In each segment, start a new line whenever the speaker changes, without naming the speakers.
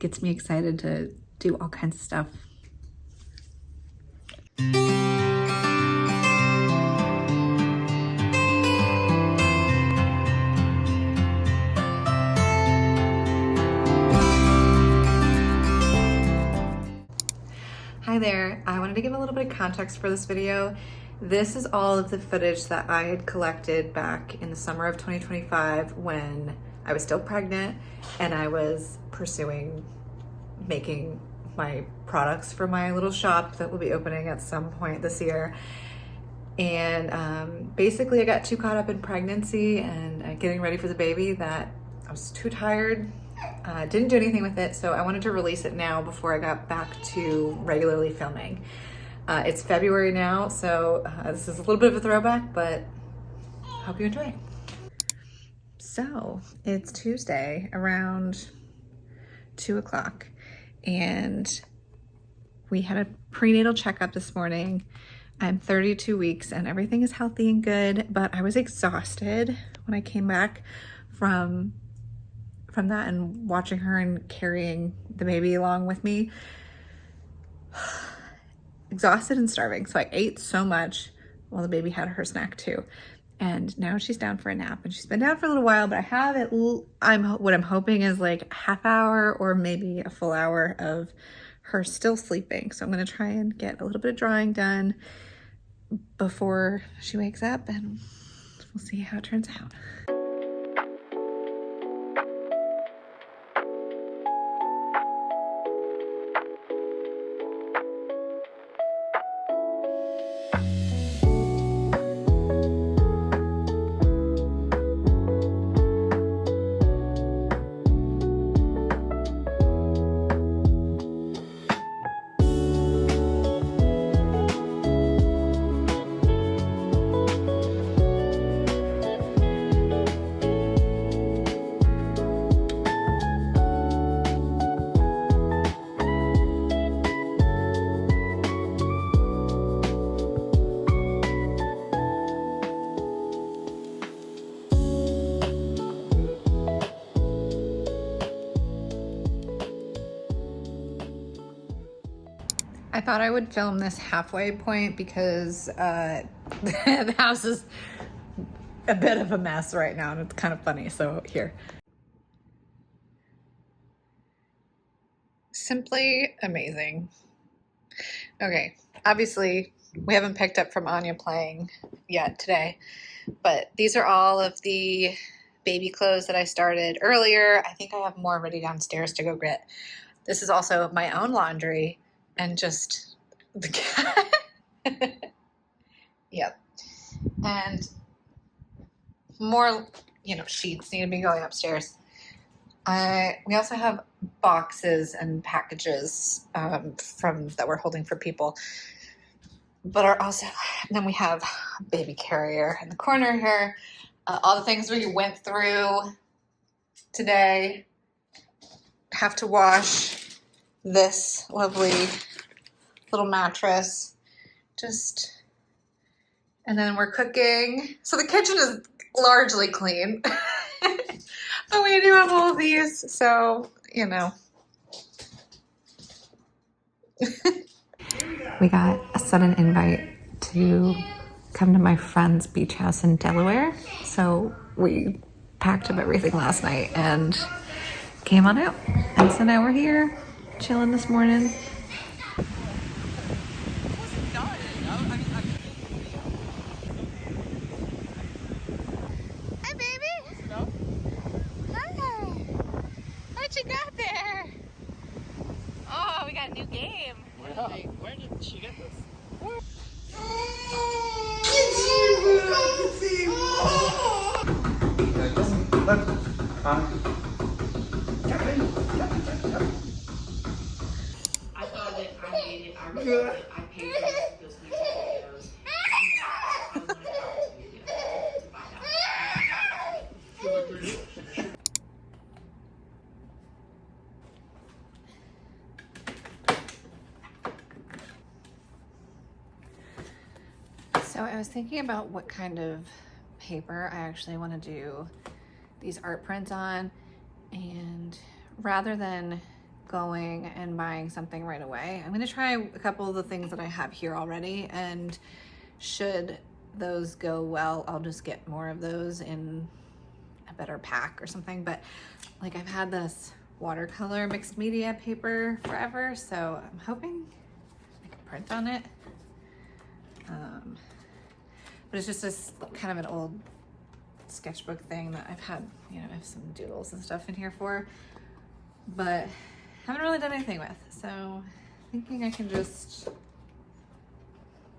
gets me excited to do all kinds of stuff. Hi there, I wanted to give a little bit of context for this video. This is all of the footage that I had collected back in the summer of 2025 when I was still pregnant and I was pursuing making my products for my little shop that will be opening at some point this year. And basically I got too caught up in pregnancy and getting ready for the baby that I was too tired. Didn't do anything with it, so I wanted to release it now before I got back to regularly filming. It's February now, so this is a little bit of a throwback, but hope you enjoy. So it's Tuesday around 2 o'clock, and we had a prenatal checkup this morning. I'm 32 weeks and everything is healthy and good, but I was exhausted when I came back from that and watching her and carrying the baby along with me. Exhausted and starving. So I ate so much while the baby had her snack too. And now she's down for a nap, and she's been down for a little while, but I have it. What I'm hoping is like a half hour or maybe a full hour of her still sleeping. So I'm going to try and get a little bit of drawing done before she wakes up, and we'll see how it turns out. I thought I would film this halfway point because the house is a bit of a mess right now and it's kind of funny. So here. Simply amazing. Okay, obviously we haven't picked up from Anya playing yet today, but these are all of the baby clothes that I started earlier. I think I have more ready downstairs to go get. This is also my own laundry. And just the cat. Yep. And more, sheets need to be going upstairs. We also have boxes and packages that we're holding for people. But then we have a baby carrier in the corner here. All the things we went through today. Have to wash this lovely little mattress, and then we're cooking. So the kitchen is largely clean, but we do have all of these, so, We got a sudden invite to come to my friend's beach house in Delaware, so we packed up everything last night and came on out, and so now we're here chilling this morning. Hi, baby. Hi. What you got there? Oh, we got a new game.
Where did she get this?
I thought that I made it. I wrote it. I paid for those music videos. I wanted to find out.
So I was thinking about what kind of paper I actually want to do these art prints on, and rather than going and buying something right away. I'm gonna try a couple of the things that I have here already, and should those go well, I'll just get more of those in a better pack or something. But like, I've had this watercolor mixed media paper forever, so I'm hoping I can print on it. But it's just this kind of an old sketchbook thing that I've had, you know, I have some doodles and stuff in here for, but haven't really done anything with. So thinking I can just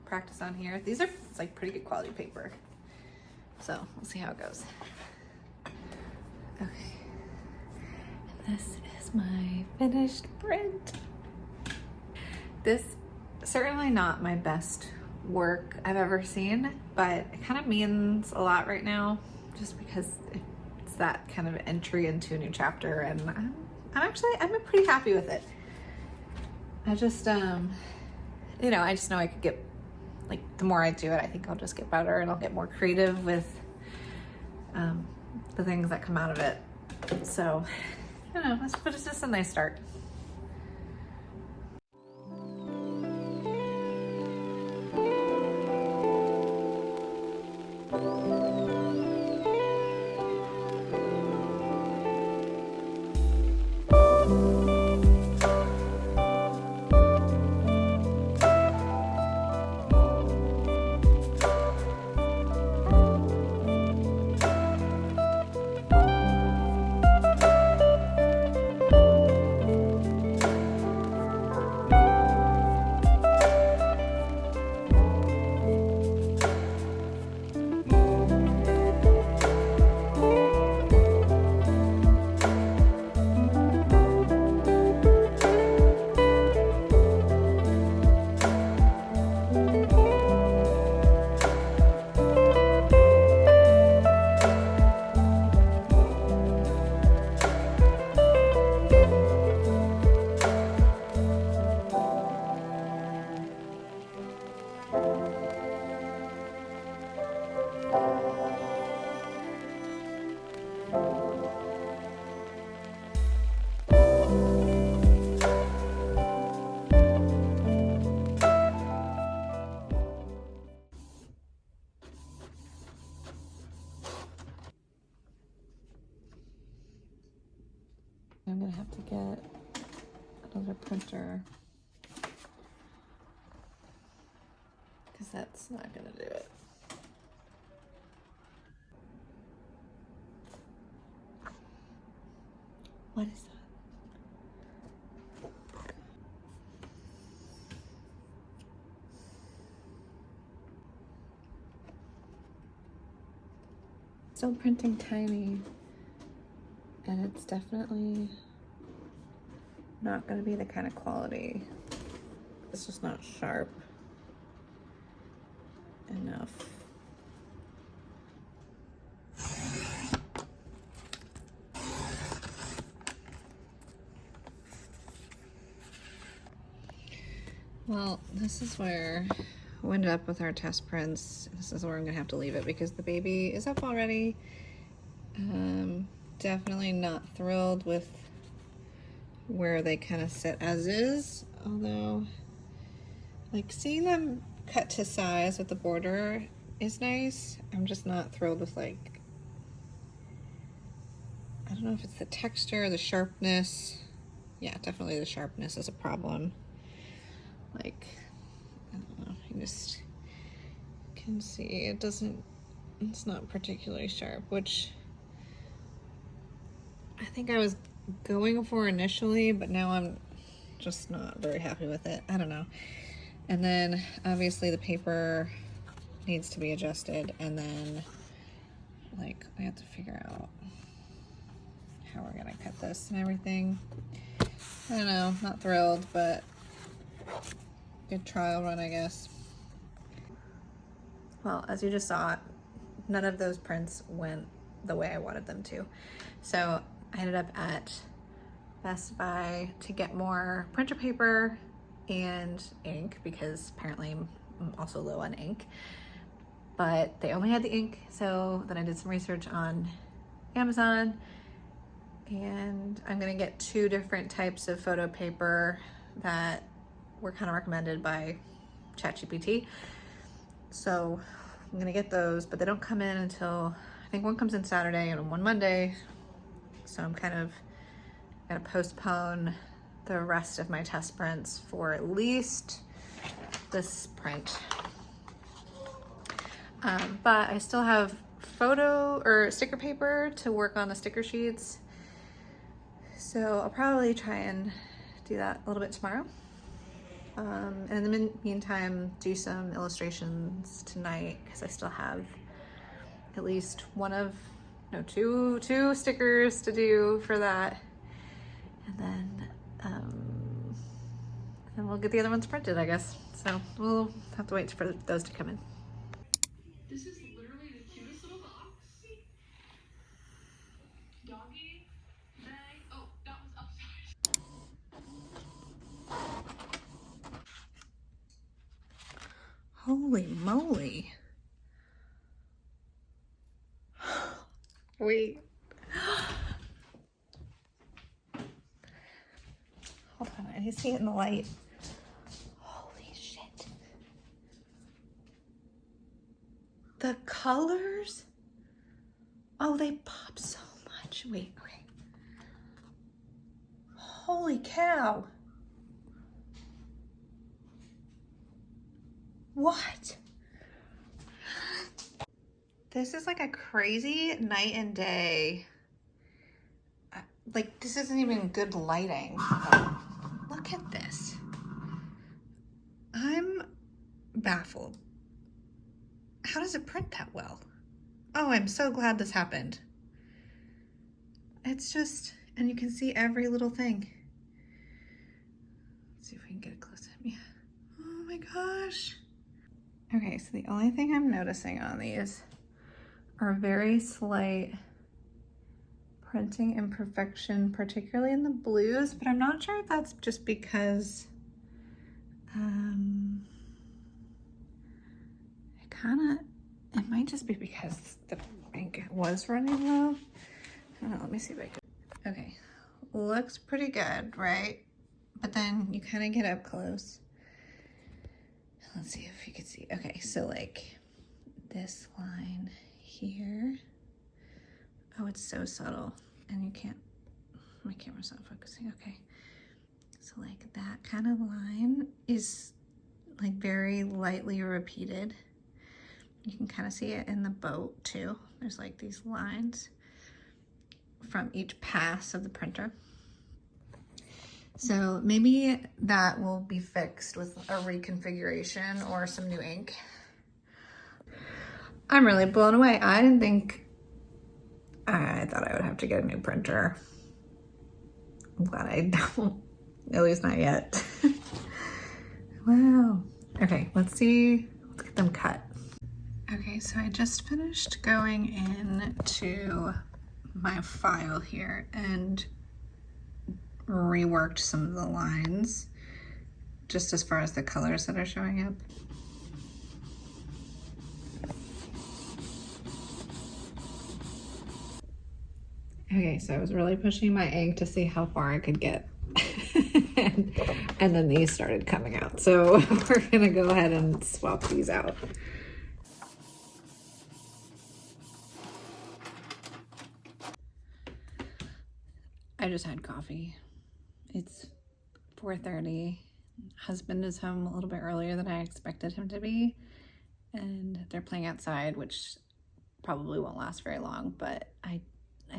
practice on here. These are, it's like pretty good quality paper. So we'll see how it goes. Okay. And this is my finished print. This certainly not my best work I've ever seen, but it kind of means a lot right now, just because it's that kind of entry into a new chapter, and I'm pretty happy with it. I just you know, I just know I could get, like, the more I do it, I think I'll just get better, and I'll get more creative with the things that come out of it. So I don't know, but it's just a nice start. I'm gonna have to get another printer because that's not gonna do it. What is that? Still printing tiny, and it's definitely not going to be the kind of quality. It's just not sharp enough. Well, this is where we ended up with our test prints. This is where I'm gonna have to leave it because the baby is up already. Definitely not thrilled with where they kind of sit as is, although, like, seeing them cut to size with the border is nice. I'm just not thrilled with, like, I don't know if it's the texture or the sharpness. Yeah, definitely the sharpness is a problem. Like, I don't know, you just can see it's not particularly sharp, which I think I was going for initially, but now I'm just not very happy with it. I don't know. And then obviously the paper needs to be adjusted, and then, like, I have to figure out how we're gonna cut this and everything. I don't know, not thrilled, but good trial run, I guess. Well, as you just saw, none of those prints went the way I wanted them to. So I ended up at Best Buy to get more printer paper and ink, because apparently I'm also low on ink. But they only had the ink, so then I did some research on Amazon, And I'm gonna get 2 different types of photo paper that were kind of recommended by ChatGPT. So I'm gonna get those, but they don't come in until, I think one comes in Saturday and one Monday. So I'm kind of gonna postpone the rest of my test prints for at least this print. But I still have photo or sticker paper to work on the sticker sheets. So I'll probably try and do that a little bit tomorrow. And in the meantime, do some illustrations tonight because I still have at least two stickers to do for that. And then we'll get the other ones printed, I guess. So we'll have to wait for those to come in.
This is literally the cutest little box. Doggy bag. Oh, that was upside.
Holy moly. Wait. Hold on, I need to see it in the light. Holy shit. The colors? Oh, they pop so much. Wait, okay. Holy cow. What? This is like a crazy night and day. Like, this isn't even good lighting. Look at this. I'm baffled. How does it print that well? Oh, I'm so glad this happened. It's just, and you can see every little thing. Let's see if we can get it close up. Yeah. Oh my gosh. Okay, so the only thing I'm noticing on these are very slight printing imperfection, particularly in the blues, but I'm not sure if that's just because it might just be because the ink was running low. I don't know, let me see if I can. Okay, looks pretty good, right? But then you kind of get up close. Let's see if you can see. Okay, so like this line here. Oh, it's so subtle and you can't, my camera's not focusing. Okay, so like that kind of line is like very lightly repeated. You can kind of see it in the boat too. There's like these lines from each pass of the printer. So maybe that will be fixed with a reconfiguration or some new ink. I'm really blown away. I didn't think, I thought I would have to get a new printer. I'm glad I don't, at least not yet. Wow. Okay, let's get them cut. Okay, so I just finished going into my file here and reworked some of the lines just as far as the colors that are showing up. Okay, so I was really pushing my ink to see how far I could get. and then these started coming out. So we're gonna go ahead and swap these out. I just had coffee. It's 4:30. Husband is home a little bit earlier than I expected him to be. And they're playing outside, which probably won't last very long, but I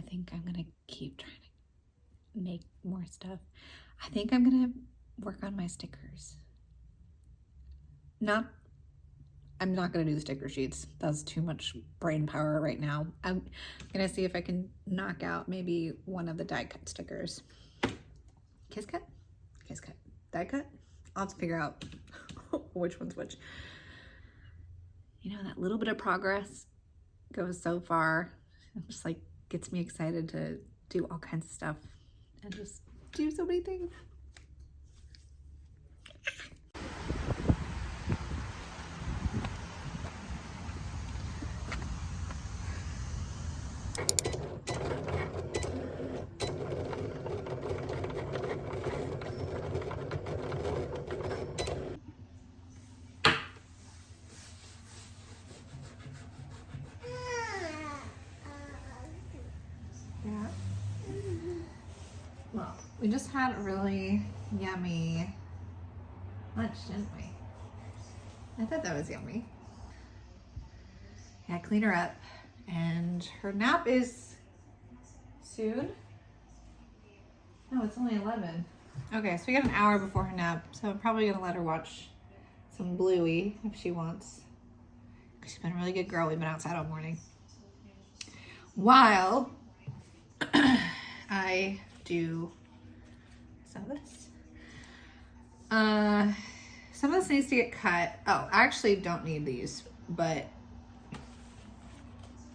think I'm gonna keep trying to make more stuff. I think I'm gonna work on my stickers. I'm not gonna do the sticker sheets. That's too much brain power right now. I'm gonna see if I can knock out maybe one of the die cut stickers. Kiss cut? Kiss cut. Die cut? I'll have to figure out which one's which. You know, that little bit of progress goes so far. It just like gets me excited to do all kinds of stuff and just do so many things. We just had a really yummy lunch, didn't we? I thought that was yummy. Yeah, I cleaned her up and her nap is soon. No, it's only 11. Okay, so we got an hour before her nap, so I'm probably gonna let her watch some Bluey if she wants. She's been a really good girl. We've been outside all morning. While I do some of this. Some of this needs to get cut. Oh, I actually don't need these, but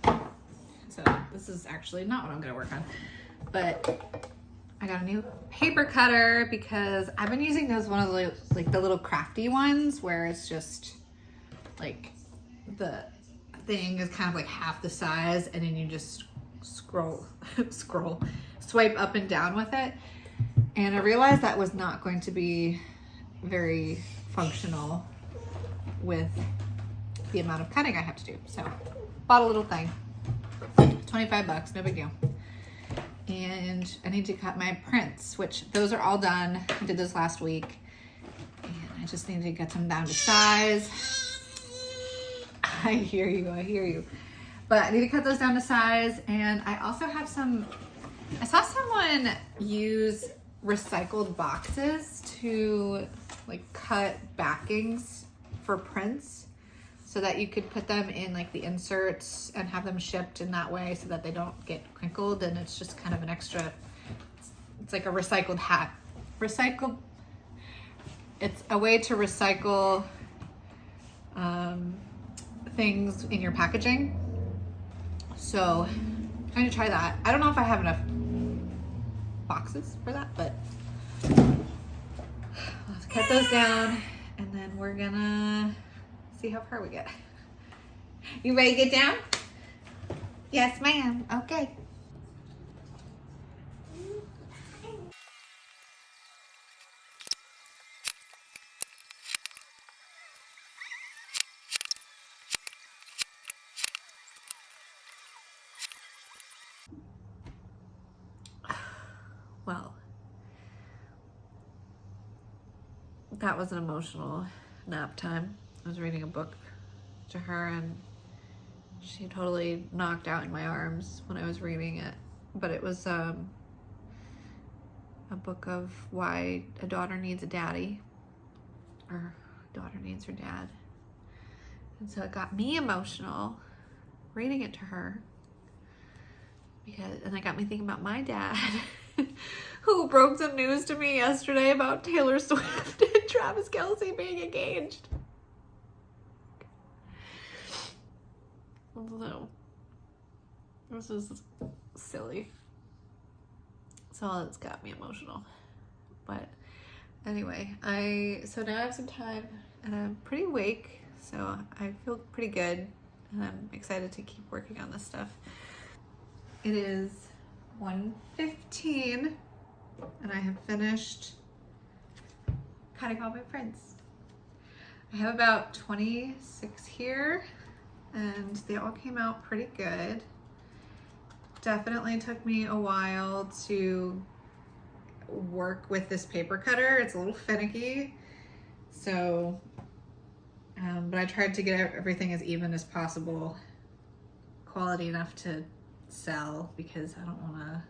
so this is actually not what I'm gonna work on. But I got a new paper cutter because I've been using those one of the like the little crafty ones where it's just like the thing is kind of like half the size and then you just swipe up and down with it. And I realized that was not going to be very functional with the amount of cutting I have to do. So bought a little thing, 25 bucks, no big deal. And I need to cut my prints, which those are all done. I did those last week. And I just need to get them down to size. I hear you. But I need to cut those down to size. And I also have I saw someone use recycled boxes to like cut backings for prints so that you could put them in like the inserts and have them shipped in that way so that they don't get crinkled, and it's just kind of an extra, it's like a recycled hat. It's a way to recycle things in your packaging. So I'm trying to try that. I don't know if I have enough boxes for that, but let's cut those down and then we're gonna see how far we get. You ready to get down? Yes, ma'am. Okay. Well, that was an emotional nap time. I was reading a book to her and she totally knocked out in my arms when I was reading it. But it was a book of why a daughter needs a daddy, or a daughter needs her dad. And so it got me emotional reading it to her, and it got me thinking about my dad who broke some news to me yesterday about Taylor Swift and Travis Kelce being engaged. So, this is silly. So it's got me emotional. But anyway, so now I have some time and I'm pretty awake, so I feel pretty good and I'm excited to keep working on this stuff. It is 1:15 and I have finished cutting all my prints. I have about 26 here and they all came out pretty good. Definitely took me a while to work with this paper cutter. It's a little finicky, so but I tried to get everything as even as possible, quality enough to sell, because I don't want to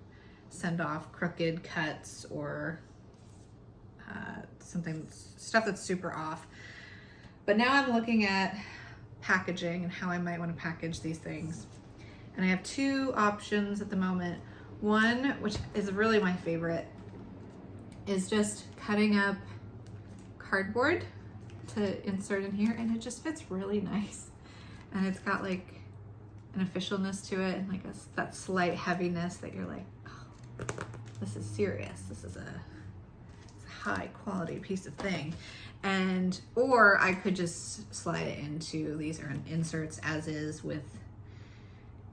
send off crooked cuts or stuff that's super off. But now I'm looking at packaging and how I might want to package these things. And I have two options at the moment. One, which is really my favorite, is just cutting up cardboard to insert in here, and it just fits really nice. And it's got like an officialness to it and like that slight heaviness that you're like, oh, this is serious. This is a high quality piece of thing. Or I could just slide it into, these are inserts as is, with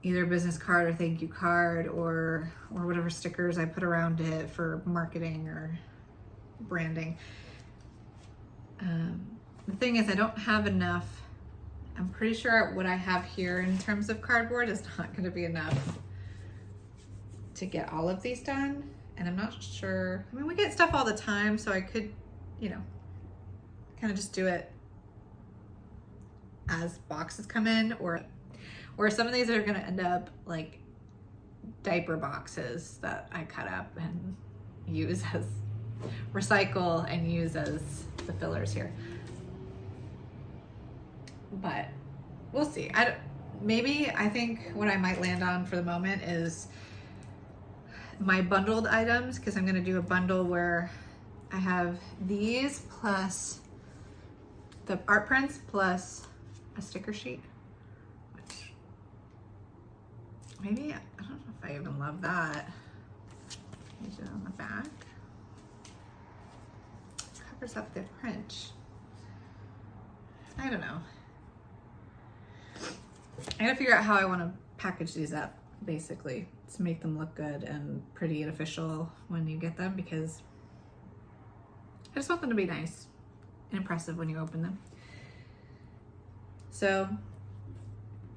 either a business card or thank you card or whatever stickers I put around it for marketing or branding. The thing is, I don't have enough. I'm pretty sure what I have here in terms of cardboard is not going to be enough to get all of these done. And I'm not sure, I mean, we get stuff all the time, so I could, you know, kind of just do it as boxes come in, or some of these are gonna end up like diaper boxes that I cut up and use as recycle and use as the fillers here. But we'll see. I think what I might land on for the moment is my bundled items, because I'm going to do a bundle where I have these plus the art prints plus a sticker sheet, which maybe, I don't know if I even love that. Use it on the back. Covers up the print. I don't know. I gotta figure out how I want to package these up, basically, to make them look good and pretty and official when you get them, because I just want them to be nice and impressive when you open them. So,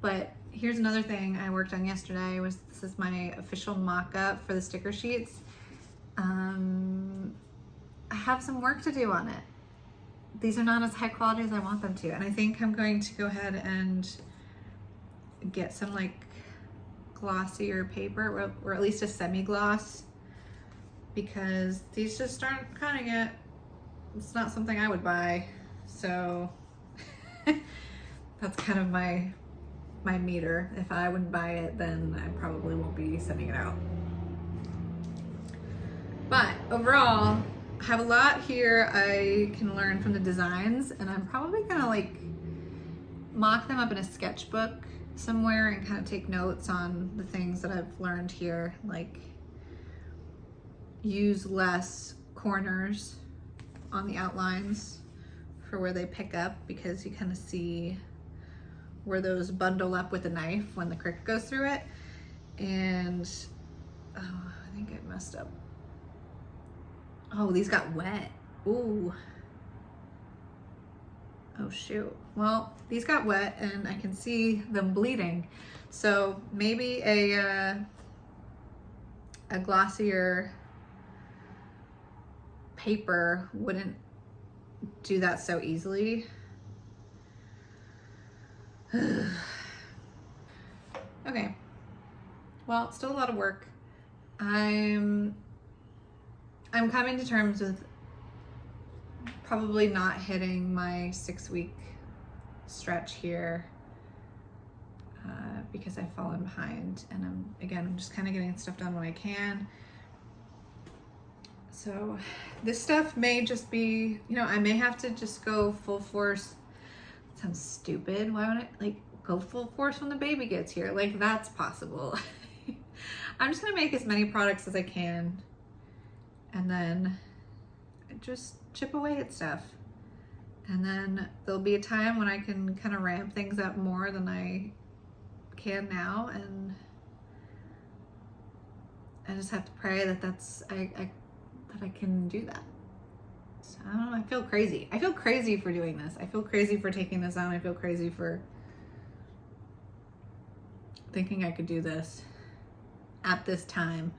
but here's another thing I worked on yesterday. This is my official mock-up for the sticker sheets. I have some work to do on it. These are not as high quality as I want them to, and I think I'm going to go ahead and get some like glossier paper, or at least a semi-gloss, because these just aren't cutting it. It's not something I would buy, so that's kind of my meter. If I wouldn't buy it, then I probably won't be sending it out. But overall, I have a lot here I can learn from the designs, and I'm probably gonna like mock them up in a sketchbook somewhere and kind of take notes on the things that I've learned here, like use less corners on the outlines for where they pick up, because you kind of see where those bundle up with a knife when the crick goes through it. And oh, I think I messed up. Oh, these got wet. Ooh. Oh shoot. Well, these got wet and I can see them bleeding. So maybe a glossier paper wouldn't do that so easily. Okay. Well, still a lot of work. I'm coming to terms with probably not hitting my 6-week stretch here because I've fallen behind, and I'm just kind of getting stuff done when I can. So this stuff may just be, you know, I may have to just go full force. It sounds stupid. Why would I like go full force when the baby gets here? Like, that's possible. I'm just gonna make as many products as I can, and then just chip away at stuff. And then there'll be a time when I can kind of ramp things up more than I can now, and I just have to pray that I can do that. So, I don't know, I feel crazy. I feel crazy for doing this. I feel crazy for taking this on. I feel crazy for thinking I could do this at this time.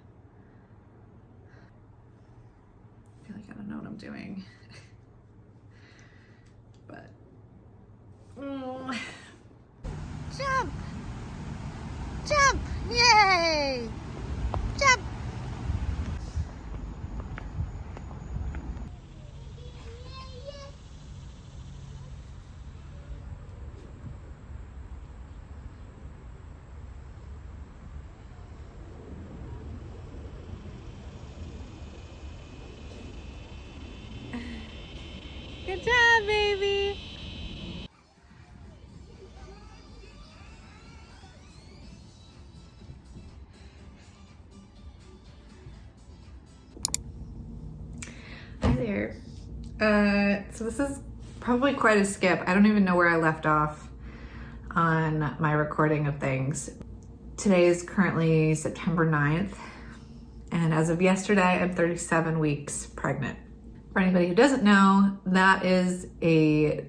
I feel like I don't know what I'm doing. But jump, jump, yay, jump. Good job, baby. Hi there. So this is probably quite a skip. I don't even know where I left off on my recording of things. Today is currently September 9th, and as of yesterday, I'm 37 weeks pregnant. For anybody who doesn't know, that is a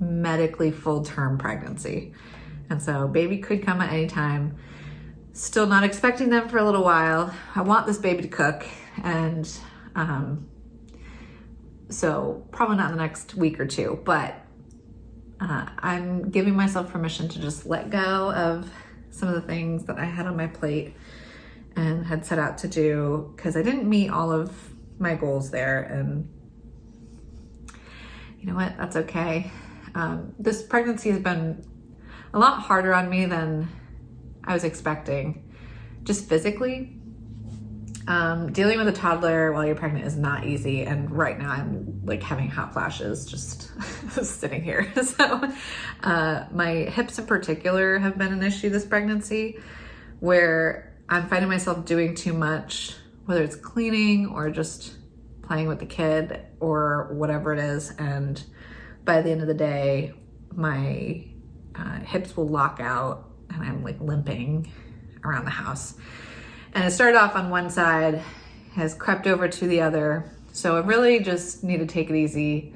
medically full-term pregnancy. And so baby could come at any time. Still not expecting them for a little while. I want this baby to cook. And so probably not in the next week or two, but I'm giving myself permission to just let go of some of the things that I had on my plate and had set out to do, because I didn't meet all of my goals there. And you know what, that's okay. This pregnancy has been a lot harder on me than I was expecting, just physically. Dealing with a toddler while you're pregnant is not easy, and right now I'm like having hot flashes just sitting here. So my hips in particular have been an issue this pregnancy, where I'm finding myself doing too much, whether it's cleaning or just playing with the kid or whatever it is, and by the end of the day my hips will lock out and I'm like limping around the house. And it started off on one side, has crept over to the other. So I really just need to take it easy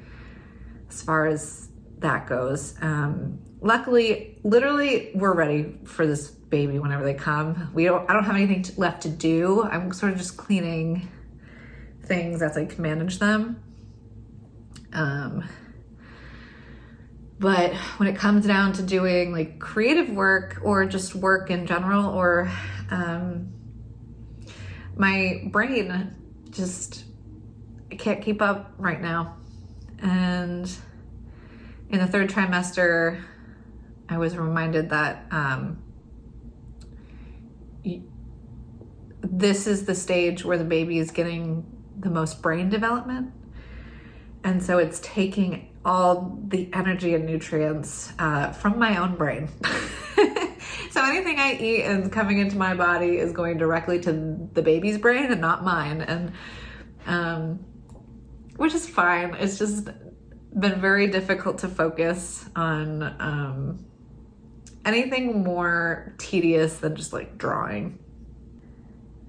as far as that goes. Luckily, literally, we're ready for this baby whenever they come. I don't have anything left to do. I'm sort of just cleaning things as I can manage them. But when it comes down to doing like creative work or just work in general, or my brain just can't keep up right now. And in the third trimester, I was reminded that this is the stage where the baby is getting the most brain development. And so it's taking all the energy and nutrients from my own brain. So anything I eat and coming into my body is going directly to the baby's brain and not mine. And which is fine. It's just been very difficult to focus on anything more tedious than just like drawing.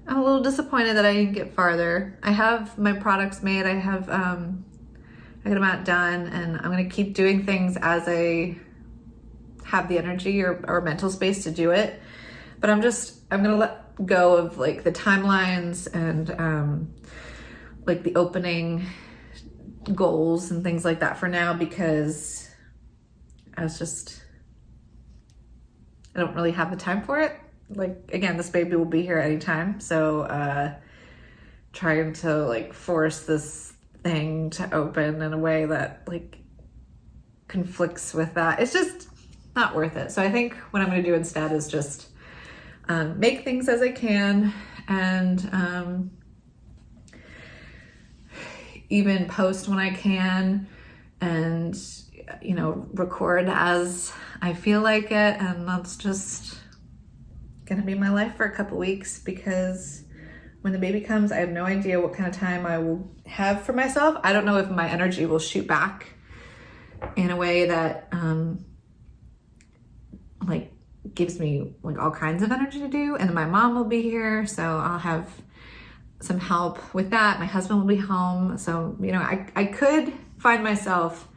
I'm a little disappointed that I didn't get farther. I have my products made. I got them out done, and I'm gonna keep doing things as I have the energy or mental space to do it. But I'm gonna let go of like the timelines and like the opening goals and things like that for now, because I don't really have the time for it. Like, again, this baby will be here anytime. So trying to like force this thing to open in a way that like conflicts with that, it's just not worth it. So I think what I'm going to do instead is just make things as I can, and even post when I can, and record as I feel like it. And that's just gonna be my life for a couple weeks, because when the baby comes, I have no idea what kind of time I will have for myself. I don't know if my energy will shoot back in a way that like gives me like all kinds of energy to do. And then my mom will be here, so I'll have some help with that. My husband will be home. So, I could find myself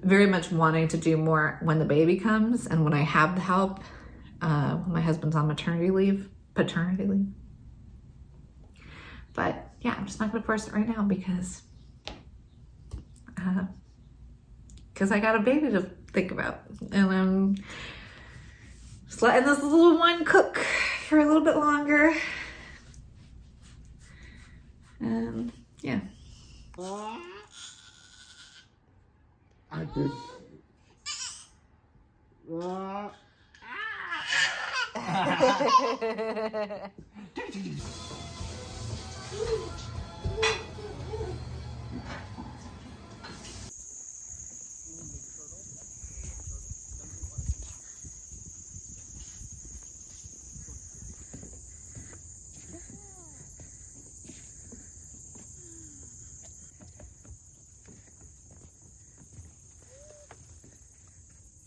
very much wanting to do more when the baby comes and when I have the help. My husband's on paternity leave. But yeah, I'm just not gonna force it right now because I got a baby to think about, and I'm just letting this little one cook for a little bit longer. And yeah.
I did.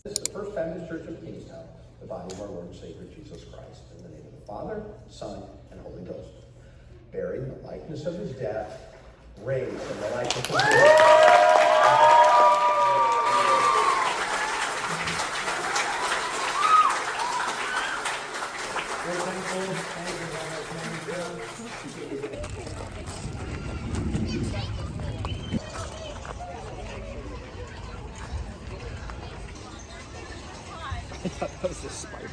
This is the First Baptist Church of Kingstown, the body of our Lord and Savior Jesus Christ, in the name of the Father, Son, and Holy Ghost. Buried in the likeness of his death, raised in the likeness of his Very thankful.
a spider.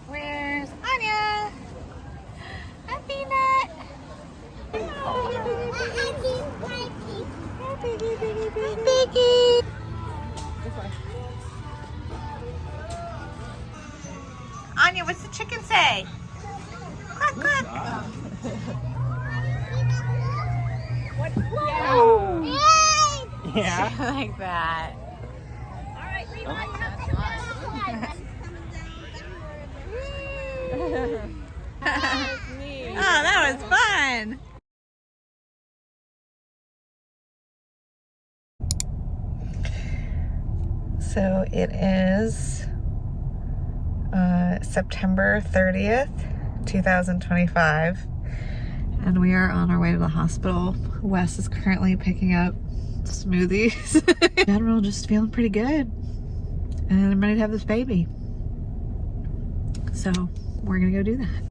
Where's Anya? Hi, Peanut. Anya, what's the chicken say? Quack, quack.
Yeah.
Like that. Oh, that was fun. So it is September 30th, 2025, and we are on our way to the hospital. Wes is currently picking up smoothies. In general, just feeling pretty good, and I'm ready to have this baby. So we're gonna go do that.